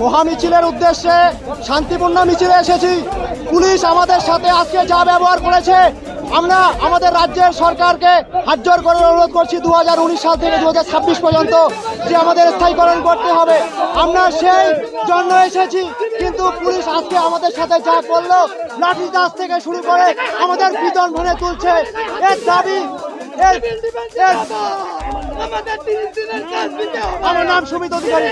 মহামিছিলের উদ্দেশ্যে শান্তিপূর্ণ মিছিলে এসেছি। পুলিশ আমাদের সাথে আজকে যা ব্যবহার করেছে, আমরা আমাদের রাজ্যের সরকারকে হাত জোড় করে অনুরোধ করছি 2019 সাল থেকে 2026 পর্যন্ত যে আমাদের স্থায়ীকরণ করতে হবে। আমরা সেই জন্য এসেছি, কিন্তু পুলিশ আজকে আমাদের সাথে যা করলো, লাঠিচার্জ থেকে শুরু করে আমাদের পিটন ভেঙে তুলছে। এর দাবি আমার নাম সুমিত অধিকারী।